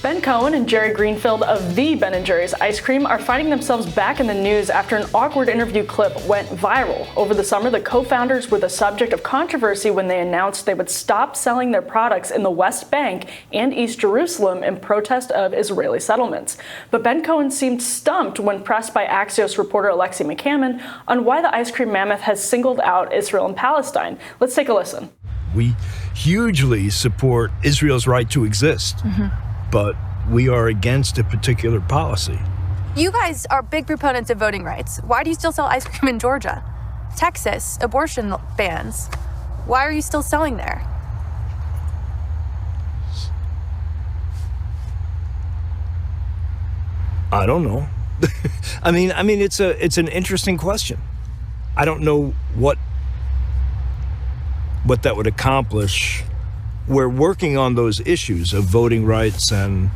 Ben Cohen and Jerry Greenfield of the Ben & Jerry's ice cream are finding themselves back in the news after an awkward interview clip went viral. Over the summer, the co-founders were the subject of controversy when they announced they would stop selling their products in the West Bank and East Jerusalem in protest of Israeli settlements. But Ben Cohen seemed stumped when pressed by Axios reporter Alexi McCammon on why the ice cream mammoth has singled out Israel and Palestine. Let's take a listen. We hugely support Israel's right to exist. But we are against a particular policy. You guys are big proponents of voting rights. Why do you still sell ice cream in Georgia? Texas, abortion bans. Why are you still selling there? I don't know. I mean, it's an interesting question. I don't know what that would accomplish. We're working on those issues of voting rights and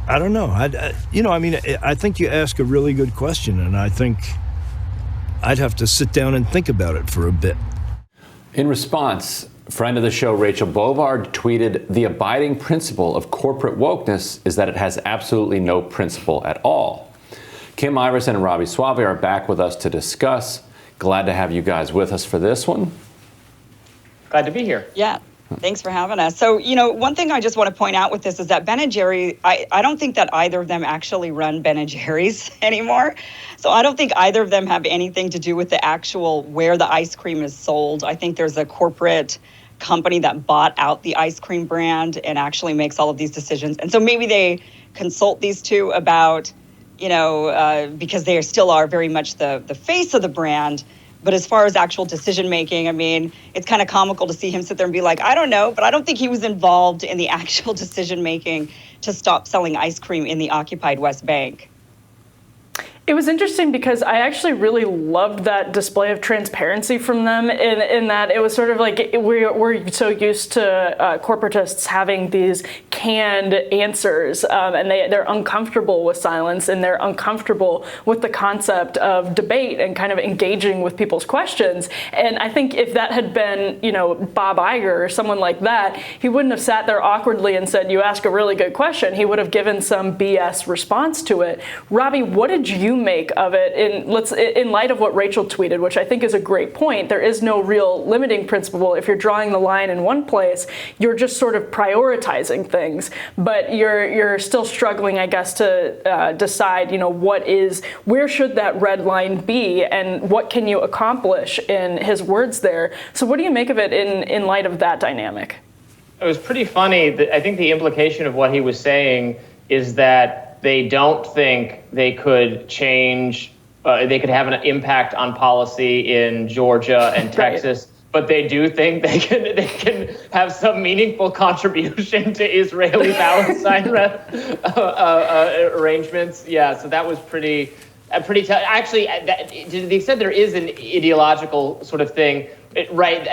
I don't know. I think you ask a really good question, and I think I'd have to sit down and think about it for a bit. In response, friend of the show Rachel Bovard tweeted, "The abiding principle of corporate wokeness is that it has absolutely no principle at all." Kim Iversen and Robby Soave are back with us to discuss. Glad to have you guys with us for this one. Glad to be here. Yeah, thanks for having us. So, one thing I just want to point out with this is that Ben & Jerry, I don't think that either of them actually run Ben & Jerry's anymore. So I don't think either of them have anything to do with the actual where the ice cream is sold. I think there's a corporate company that bought out the ice cream brand and actually makes all of these decisions. And so maybe they consult these two about because they still are very much the face of the brand. But as far as actual decision making, it's kind of comical to see him sit there and be like, I don't know, but I don't think he was involved in the actual decision making to stop selling ice cream in the occupied West Bank. It was interesting because I actually really loved that display of transparency from them in that it was sort of like we're so used to corporatists having these canned answers and they're uncomfortable with silence and they're uncomfortable with the concept of debate and kind of engaging with people's questions. And I think if that had been, Bob Iger or someone like that, he wouldn't have sat there awkwardly and said, "You ask a really good question." He would have given some BS response to it. Robby, what did you make of it in light of what Rachel tweeted, which I think is a great point? There is no real limiting principle. If you're drawing the line in one place, you're just sort of prioritizing things, but you're still struggling, I guess, to decide, where should that red line be and what can you accomplish in his words there. So what do you make of it in light of that dynamic? It was pretty funny. I think the implication of what he was saying is that they don't think they could change, they could have an impact on policy in Georgia and Texas, right. But they do think they can have some meaningful contribution to Israeli-Palestine arrangements. Yeah, so that was pretty actually, to the extent there is an ideological sort of thing, right?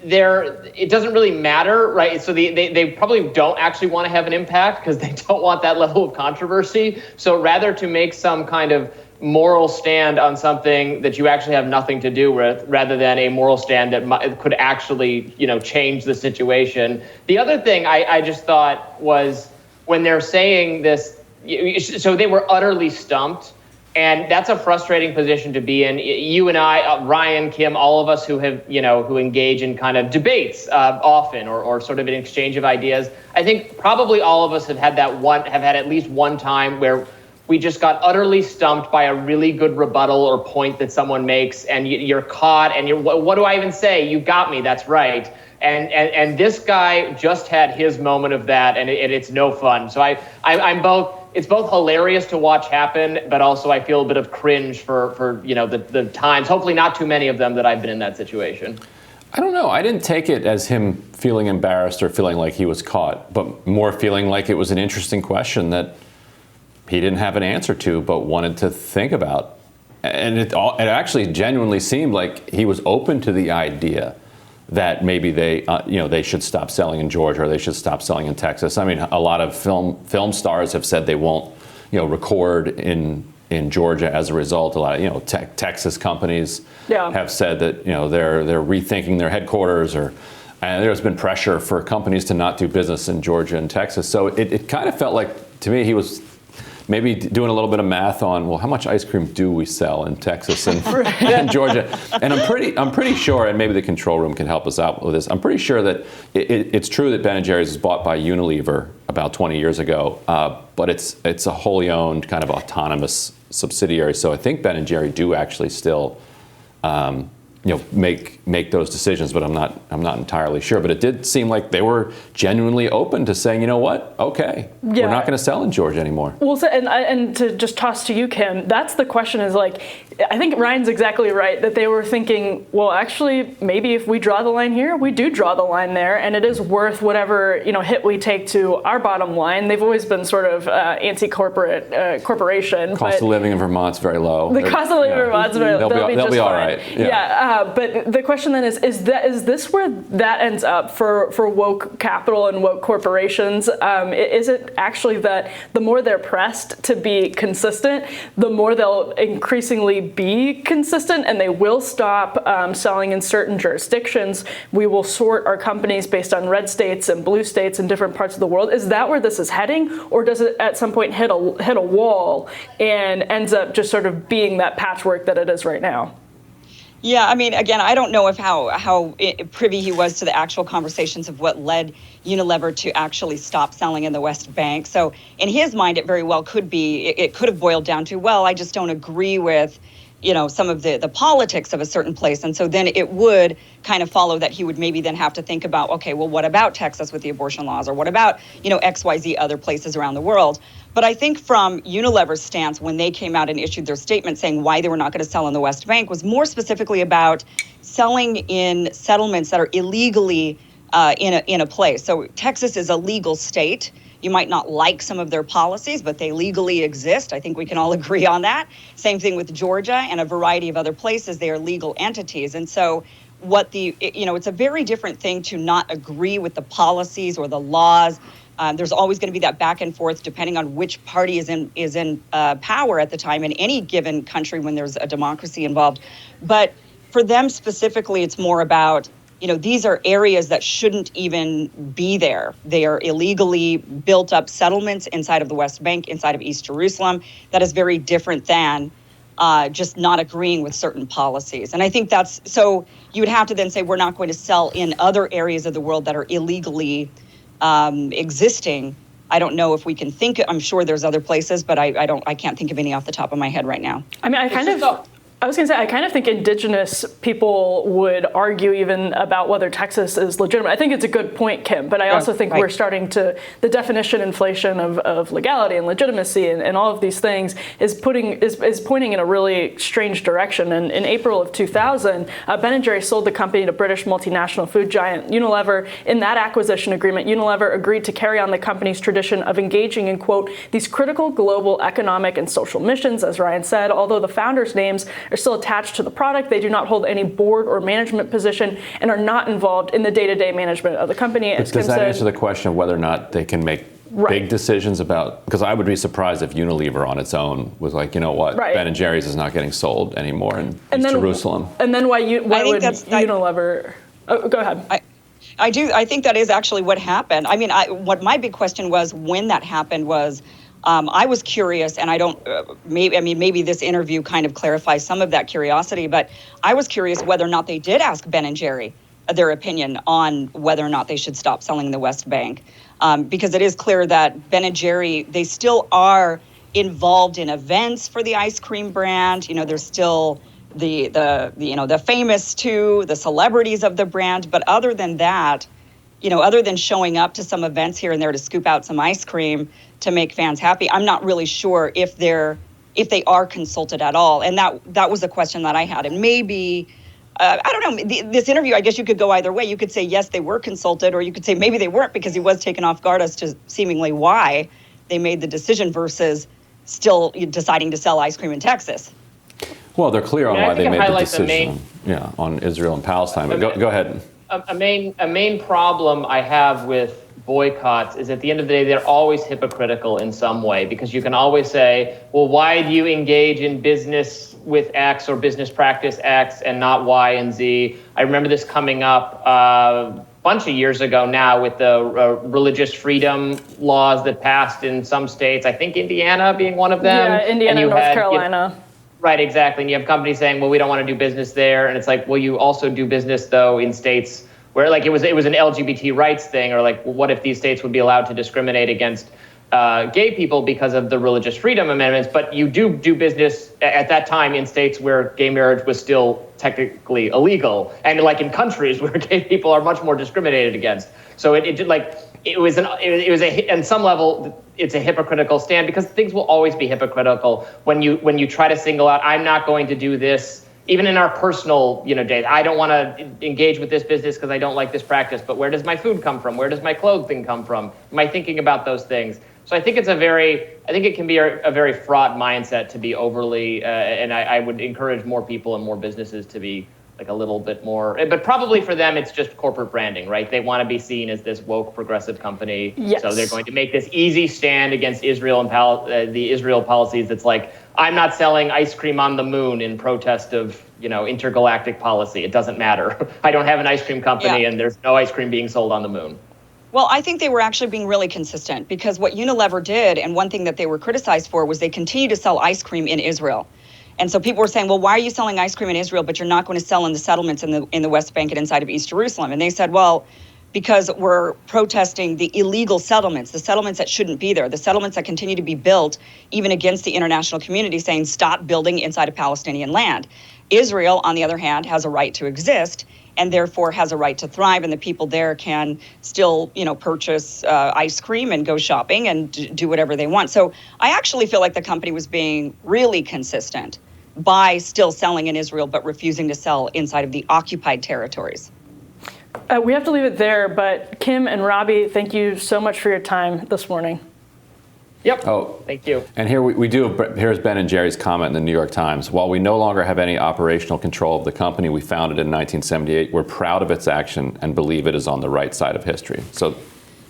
It doesn't really matter, right? So they probably don't actually want to have an impact because they don't want that level of controversy. So rather to make some kind of moral stand on something that you actually have nothing to do with, rather than a moral stand that could actually, change the situation. The other thing I just thought was when they're saying this, so they were utterly stumped. And that's a frustrating position to be in. You and I, Ryan, Kim, all of us who have, who engage in kind of debates often or sort of an exchange of ideas. I think probably all of us have had at least one time where we just got utterly stumped by a really good rebuttal or point that someone makes, and you're caught. And what do I even say? You got me. That's right. And this guy just had his moment of that, and it's no fun. So I'm both. It's both hilarious to watch happen, but also I feel a bit of cringe for the times, hopefully not too many of them, that I've been in that situation. I don't know. I didn't take it as him feeling embarrassed or feeling like he was caught, but more feeling like it was an interesting question that he didn't have an answer to, but wanted to think about. And it actually genuinely seemed like he was open to the idea that maybe they should stop selling in Georgia or they should stop selling in Texas. I mean, a lot of film stars have said they won't, record in Georgia as a result. A lot of Texas companies have said that they're rethinking their headquarters or And there's been pressure for companies to not do business in Georgia and Texas. So it kind of felt like, to me, he was maybe doing a little bit of math on, well, how much ice cream do we sell in Texas and, and Georgia? And I'm pretty sure, and maybe the control room can help us out with this, I'm pretty sure that it's true that Ben & Jerry's was bought by Unilever about 20 years ago, but it's a wholly owned kind of autonomous subsidiary. So I think Ben & Jerry do actually still make those decisions, but I'm not entirely sure. But it did seem like they were genuinely open to saying, you know what, okay, we're not going to sell in Georgia anymore. Well, so, and to just toss to you, Kim, that's the question is like, I think Ryan's exactly right that they were thinking, well, actually, maybe if we draw the line here, we do draw the line there, and it is worth whatever hit we take to our bottom line. They've always been sort of anti-corporate corporation. Cost of living in Vermont's very low. The cost of living in Vermont's very low. They'll be all right. But the question then is this where that ends up for woke capital and woke corporations? Is it actually that the more they're pressed to be consistent, the more they'll increasingly be consistent, and they will stop selling in certain jurisdictions? We will sort our companies based on red states and blue states in different parts of the world. Is that where this is heading, or does it at some point hit a wall and ends up just sort of being that patchwork that it is right now? Yeah, I mean, again, I don't know if how privy he was to the actual conversations of what led Unilever to actually stop selling in the West Bank. So in his mind, it very well could be, it could have boiled down to, well, I just don't agree with, some of the politics of a certain place. And so then it would kind of follow that he would maybe then have to think about, okay, well, what about Texas with the abortion laws, or what about, XYZ other places around the world? But I think from Unilever's stance, when they came out and issued their statement saying why they were not going to sell in the West Bank, was more specifically about selling in settlements that are illegally in a place. So Texas is a legal state. You might not like some of their policies, but they legally exist. I think we can all agree on that. Same thing with Georgia and a variety of other places. They are legal entities. And so it's a very different thing to not agree with the policies or the laws. There's always going to be that back and forth depending on which party is in power at the time in any given country when there's a democracy involved. But for them specifically, it's more about, these are areas that shouldn't even be there. They are illegally built up settlements inside of the West Bank, inside of East Jerusalem. That is very different than just not agreeing with certain policies. And I think so you would have to then say we're not going to sell in other areas of the world that are illegally existing. I don't know if we can think, I'm sure there's other places, but I can't think of any off the top of my head right now. I mean, I was going to say, I kind of think indigenous people would argue even about whether Texas is legitimate. I think it's a good point, Kim, but I also think we're starting to, the definition inflation of legality and legitimacy and all of these things is pointing in a really strange direction. And in April of 2000, Ben & Jerry sold the company to British multinational food giant Unilever. In that acquisition agreement, Unilever agreed to carry on the company's tradition of engaging in, quote, these critical global economic and social missions, as Ryan said. Although the founders' names are still attached to the product, they do not hold any board or management position and are not involved in the day-to-day management of the company. But does that answer the question of whether or not they can make big decisions about, because I would be surprised if Unilever on its own was like, you know what, Ben & Jerry's is not getting sold anymore in East Jerusalem. And then why would Unilever, go ahead. I think that is actually what happened. I mean, what my big question was when that happened was, I was curious, and maybe this interview kind of clarifies some of that curiosity, but I was curious whether or not they did ask Ben & Jerry their opinion on whether or not they should stop selling in the West Bank. Because it is clear that Ben & Jerry, they still are involved in events for the ice cream brand. There's still the famous two, the celebrities of the brand. But other than that, other than showing up to some events here and there to scoop out some ice cream to make fans happy, I'm not really sure if they are consulted at all. And that was a question that I had. And maybe, I don't know, this interview, I guess you could go either way. You could say, yes, they were consulted, or you could say maybe they weren't, because he was taken off guard as to seemingly why they made the decision versus still deciding to sell ice cream in Texas. Well, they're clear on why they made the decision on Israel and Palestine. But go ahead. A main problem I have with boycotts is at the end of the day, they're always hypocritical in some way, because you can always say, well, why do you engage in business with X or business practice X and not Y and Z? I remember this coming up bunch of years ago now with the religious freedom laws that passed in some states. I think Indiana being one of them. Yeah, Indiana, North Carolina. Right, exactly. And you have companies saying, well, we don't want to do business there. And it's like, well, you also do business, though, in states where, like, it was an LGBT rights thing, or like, well, what if these states would be allowed to discriminate against gay people because of the religious freedom amendments? But you do business at that time in states where gay marriage was still technically illegal, and like in countries where gay people are much more discriminated against. So it was on some level, it's a hypocritical stand, because things will always be hypocritical when you try to single out, I'm not going to do this, even in our personal, days. I don't want to engage with this business because I don't like this practice, but where does my food come from? Where does my clothing come from? Am I thinking about those things? So I think it can be a very fraught mindset to be overly, and I would encourage more people and more businesses to be like a little bit more, but probably for them, it's just corporate branding, right? They want to be seen as this woke progressive company. Yes. So they're going to make this easy stand against Israel and the Israel policies. That's like, I'm not selling ice cream on the moon in protest of, intergalactic policy. It doesn't matter. I don't have an ice cream company, and there's no ice cream being sold on the moon. Well, I think they were actually being really consistent, because what Unilever did, and one thing that they were criticized for, was they continued to sell ice cream in Israel. And so people were saying, well, why are you selling ice cream in Israel, but you're not going to sell in the settlements in the West Bank and inside of East Jerusalem? And they said, well, because we're protesting the illegal settlements, the settlements that shouldn't be there, the settlements that continue to be built even against the international community, saying stop building inside of Palestinian land. Israel, on the other hand, has a right to exist, and therefore has a right to thrive, and the people there can still, purchase ice cream and go shopping and do whatever they want. So I actually feel like the company was being really consistent by still selling in Israel, but refusing to sell inside of the occupied territories. We have to leave it there, but Kim and Robby, thank you so much for your time this morning. Yep. Oh, thank you. And here's Ben and Jerry's comment in the New York Times. While we no longer have any operational control of the company we founded in 1978, we're proud of its action and believe it is on the right side of history. So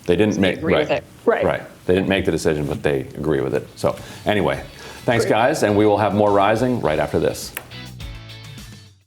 they didn't agree with it. Right. They didn't make the decision, but they agree with it. So anyway, thanks, guys, and we will have more Rising right after this.